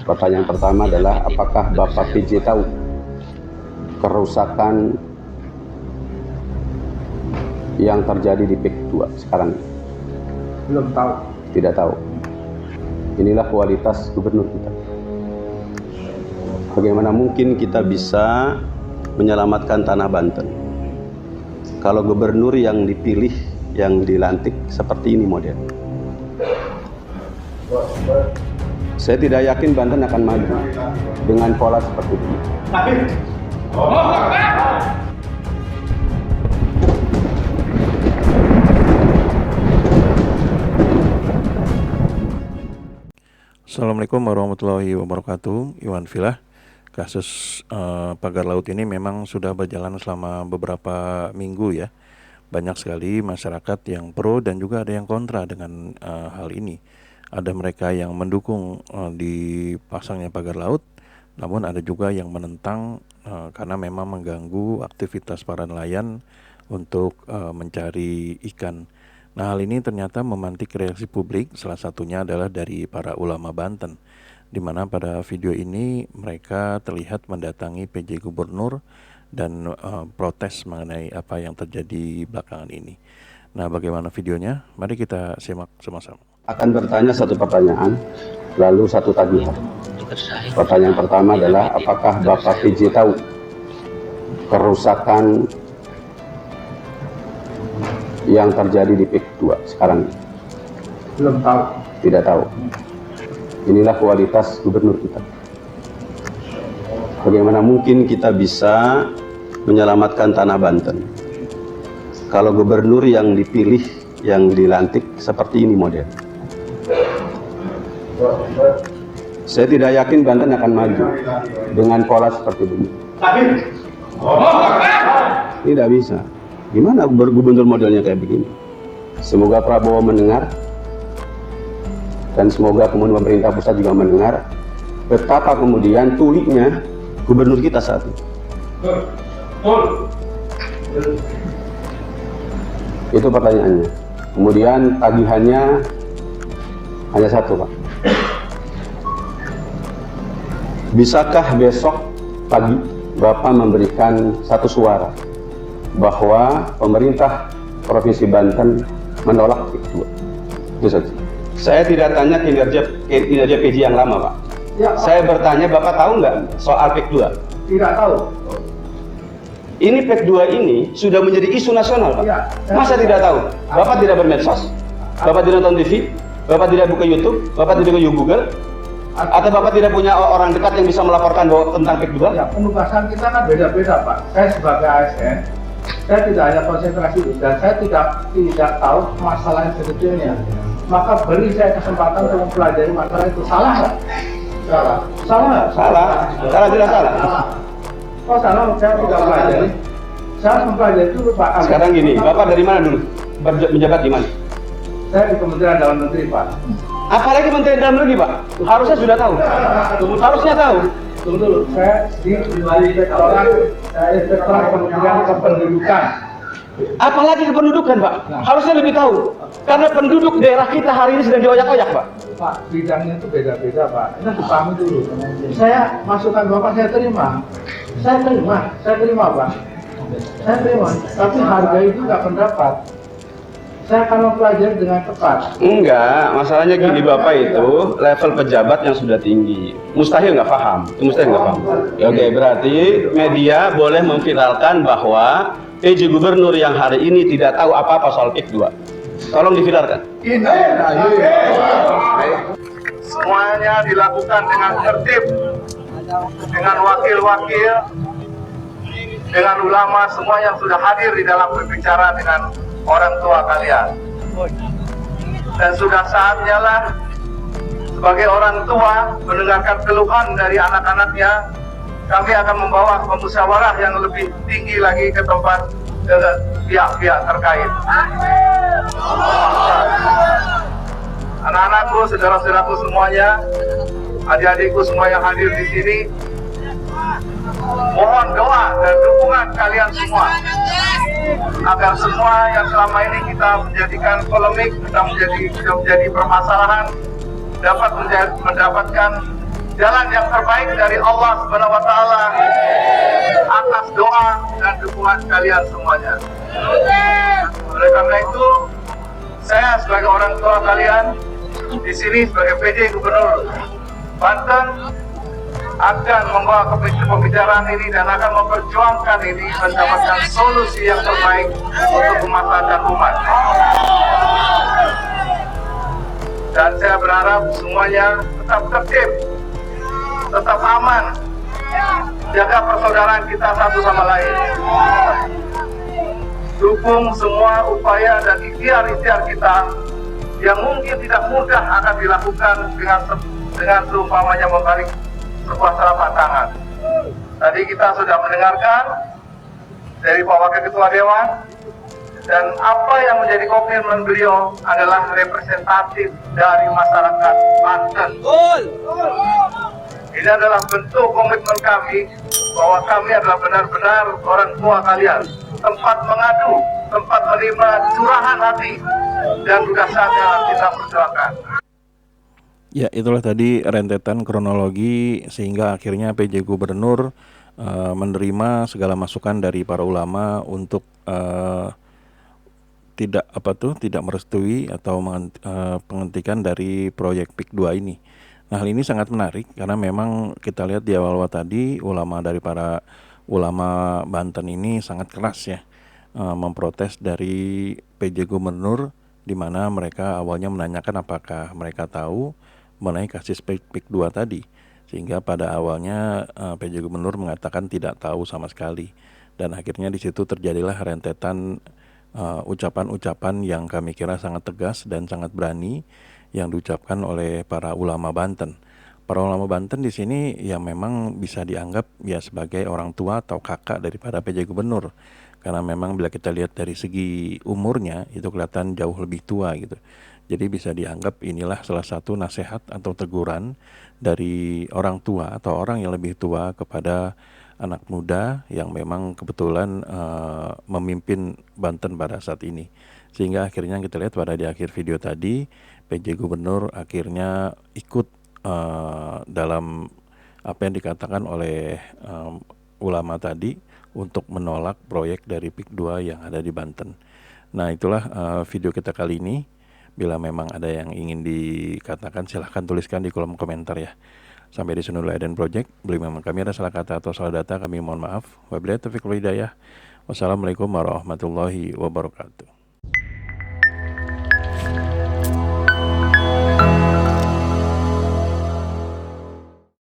Pertanyaan pertama adalah, apakah Bapak PJ tahu kerusakan yang terjadi di PIK 2 sekarang? Belum tahu. Tidak tahu. Inilah kualitas gubernur kita. Bagaimana mungkin kita bisa menyelamatkan tanah Banten kalau gubernur yang dipilih, yang dilantik seperti ini model? Saya tidak yakin Banten akan maju dengan pola seperti ini. Assalamualaikum warahmatullahi wabarakatuh. Iwan Filah. Kasus pagar laut ini memang sudah berjalan selama beberapa minggu ya. Banyak sekali masyarakat yang pro dan juga ada yang kontra dengan hal ini. Ada mereka yang mendukung dipasangnya pagar laut, namun ada juga yang menentang karena memang mengganggu aktivitas para nelayan untuk mencari ikan. Nah, hal ini ternyata memantik reaksi publik, salah satunya adalah dari para ulama Banten, di mana pada video ini mereka terlihat mendatangi PJ Gubernur dan protes mengenai apa yang terjadi belakangan ini. Nah, bagaimana videonya? Mari kita simak sama-sama. Akan bertanya satu pertanyaan, lalu satu tagihan. Pertanyaan pertama adalah, apakah Bapak PJ tahu kerusakan yang terjadi di PIK 2 sekarang? Belum tahu. Tidak tahu. Inilah kualitas gubernur kita. Bagaimana mungkin kita bisa menyelamatkan tanah Banten kalau gubernur yang dipilih, yang dilantik seperti ini model? Saya tidak yakin Banten akan maju dengan pola seperti ini. Tidak bisa. Gimana gubernur modelnya kayak begini? Semoga Prabowo mendengar, dan semoga kemudian pemerintah pusat juga mendengar betapa kemudian tuliknya gubernur kita saat ini. Itu pertanyaannya. Kemudian tagihannya hanya satu, Pak. Bisakah besok pagi Bapak memberikan satu suara bahwa pemerintah Provinsi Banten menolak PIK 2? Itu saja. Saya tidak tanya kinerja PJ yang lama, Pak. Ya, saya bertanya, Bapak tahu nggak soal PIK 2? tidak tahu. Ini PIK 2 ini sudah menjadi isu nasional, Pak. Ya, Masa tidak tahu? Bapak tidak bermedsos? Bapak tidak nonton TV? Bapak tidak buka YouTube? Bapak tidak buka Google? Atau Bapak tidak punya orang dekat yang bisa melaporkan bahwa tentang PIK 2? Ya, penugasan kita kan beda-beda, Pak. Saya sebagai ASN, saya tidak hanya konsentrasi dan saya tidak tahu masalah yang sebetulnya. Maka beri saya kesempatan untuk mempelajari masalah itu. Salah nggak? Salah. Salah nggak? Salah. Salah tidak salah. Oh salah, saya tidak pelajari. Saya harus mempelajari itu, Pak. Sekarang gini, Bapak dari mana dulu? Menjabat di mana? Saya di Kementerian Dalam Negeri, Pak. Apalagi Menteri Dalam Negeri, Pak? Harusnya sudah tahu. Harusnya tahu. Tunggu dulu, saya di Inspektorat Kementerian Kependudukan. Apalagi kependudukan, Pak? Harusnya lebih tahu. Karena penduduk daerah kita hari ini sedang dioyak-oyak, Pak. Pak, bidangnya itu beda-beda, Pak. Ini dipahami dulu. Saya masukan Bapak, saya terima. Saya terima, Pak. Saya terima. Tapi harga itu nggak pendapat. Saya akan mempelajari dengan tepat. Enggak, masalahnya gini, Bapak itu level pejabat yang sudah tinggi. Mustahil nggak paham. Itu mustahil nggak paham. Ya, oke, berarti media boleh memviralkan bahwa PJ Gubernur yang hari ini tidak tahu apa-apa soal PIK 2. Tolong diviralkan. Semuanya dilakukan dengan tertib, dengan wakil-wakil, dengan ulama, semua yang sudah hadir di dalam berbicara dengan orang tua kalian. Dan sudah saatnya lah sebagai orang tua mendengarkan keluhan dari anak-anaknya. Kami akan membawa pemusyawarah yang lebih tinggi lagi ke tempat pihak-pihak terkait. Anak-anakku, saudara-saudaraku semuanya, adik-adikku semua yang hadir di sini, mohon doa dan dukungan kalian semua agar semua yang selama ini kita menjadikan polemik, kita menjadi permasalahan, dapat mendapatkan jalan yang terbaik dari Allah Subhanahu wa taala atas doa dan dukungan kalian semuanya. Oleh karena itu, saya sebagai orang tua kalian di sini sebagai PJ Gubernur Banten akan membawa pembicaraan ini dan akan memperjuangkan ini mendapatkan solusi yang terbaik untuk kemaslahatan umat. Dan saya berharap semuanya tetap tertib, tetap aman, jaga persaudaraan kita satu sama lain. Dukung semua upaya dan ikhtiar-ikhtiar kita yang mungkin tidak mudah akan dilakukan dengan seumpamanya membalik sebuah telapak tangan. Tadi kita sudah mendengarkan dari Pak Wakil Ketua Dewan, dan apa yang menjadi komitmen beliau adalah representatif dari masyarakat Banten. Ini adalah bentuk komitmen kami bahwa kami adalah benar-benar orang tua kalian, tempat mengadu, tempat menerima curahan hati, dan sudah saatnya kita perjuangkan. Ya, itulah tadi rentetan kronologi sehingga akhirnya PJ Gubernur menerima segala masukan dari para ulama untuk tidak merestui atau penghentikan dari proyek PIK 2 ini. Nah, hal ini sangat menarik karena memang kita lihat di awal-awal tadi para ulama Banten ini sangat keras ya memprotes dari PJ Gubernur, di mana mereka awalnya menanyakan apakah mereka tahu mengenai kasus PIK 2 tadi, sehingga pada awalnya PJ Gubernur mengatakan tidak tahu sama sekali, dan akhirnya di situ terjadilah rentetan ucapan-ucapan yang kami kira sangat tegas dan sangat berani yang diucapkan oleh para ulama Banten. Para ulama Banten di sini yang memang bisa dianggap ya sebagai orang tua atau kakak daripada PJ Gubernur, karena memang bila kita lihat dari segi umurnya itu kelihatan jauh lebih tua gitu. Jadi bisa dianggap inilah salah satu nasihat atau teguran dari orang tua atau orang yang lebih tua kepada anak muda yang memang kebetulan memimpin Banten pada saat ini. Sehingga akhirnya kita lihat pada di akhir video tadi PJ Gubernur akhirnya ikut dalam apa yang dikatakan oleh ulama tadi untuk menolak proyek dari PIK 2 yang ada di Banten. Nah, itulah video kita kali ini. Bila memang ada yang ingin dikatakan silahkan tuliskan di kolom komentar ya. Sampai di sini dulu Eden Project. Bila memang kami ada salah kata atau salah data, kami mohon maaf. Wabillahi taufiq wal hidayah. Wassalamualaikum warahmatullahi wabarakatuh.